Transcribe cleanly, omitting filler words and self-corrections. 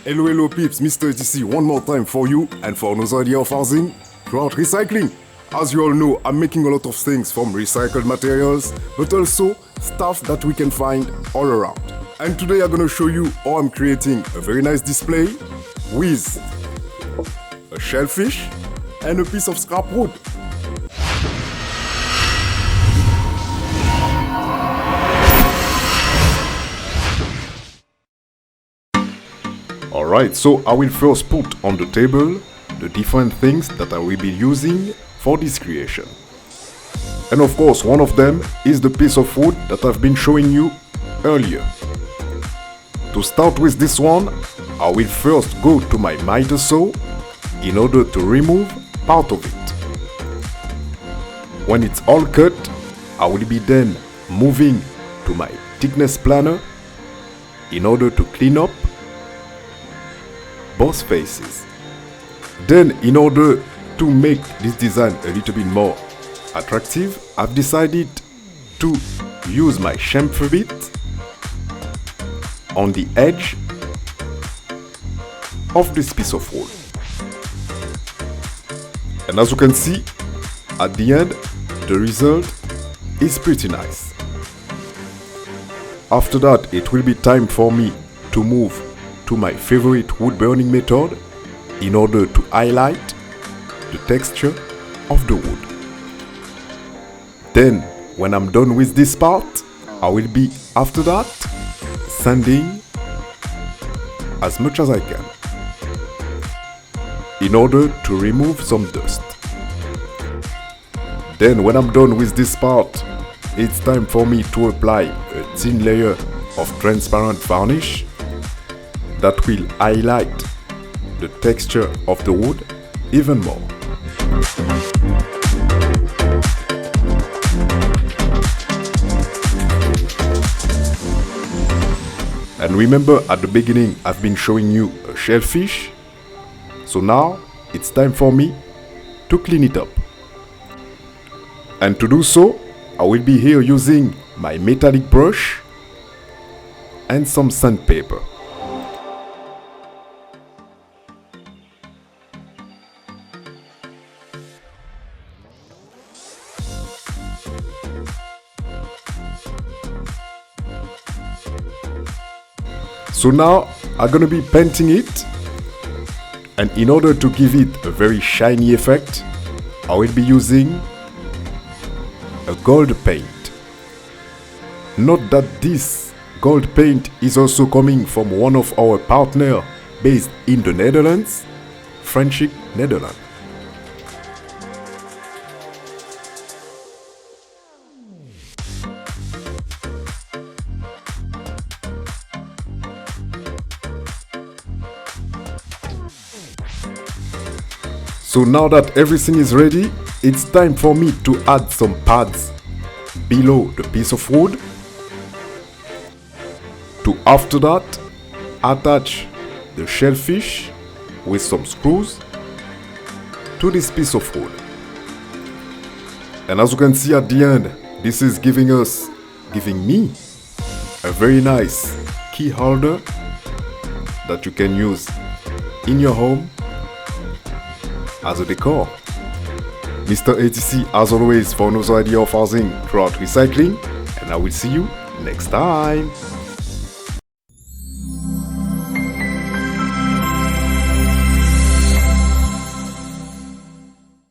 Hello, hello peeps, Mr. ATC one more time for you and for another idea of housing throughout recycling. As you all know, I'm making a lot of things from recycled materials, but also stuff that we can find all around. And today I'm gonna show you how I'm creating a very nice display with a shellfish and a piece of scrap wood. Alright, so I will first put on the table the different things that I will be using for this creation. And of course, one of them is the piece of wood that I've been showing you earlier. To start with this one, I will first go to my miter saw in order to remove part of it. When it's all cut, I will be then moving to my thickness planner in order to clean up both faces. Then, in order to make this design a little bit more attractive, I've decided to use my chamfer bit on the edge of this piece of wood. And as you can see, at the end, the result is pretty nice. After that, it will be time for me to move to my favorite wood burning method in order to highlight the texture of the wood. Then, when I'm done with this part, I will be, after that, sanding as much as I can in order to remove some dust. Then, when I'm done with this part, it's time for me to apply a thin layer of transparent varnish that will highlight the texture of the wood even more. And remember, at the beginning I've been showing you a shellfish, so now it's time for me to clean it up. And to do so, I will be here using my metallic brush and some sandpaper. So now I'm gonna be painting it, and in order to give it a very shiny effect, I will be using a gold paint. Note that this gold paint is also coming from one of our partners based in the Netherlands, French Netherlands. So now that everything is ready, it's time for me to add some pads below the piece of wood. To after that, attach the shellfish with some screws to this piece of wood. And as you can see at the end, this is giving me a very nice key holder that you can use in your home as a decor. Mr. ATC, as always, for another idea of housing throughout recycling, and I will see you next time.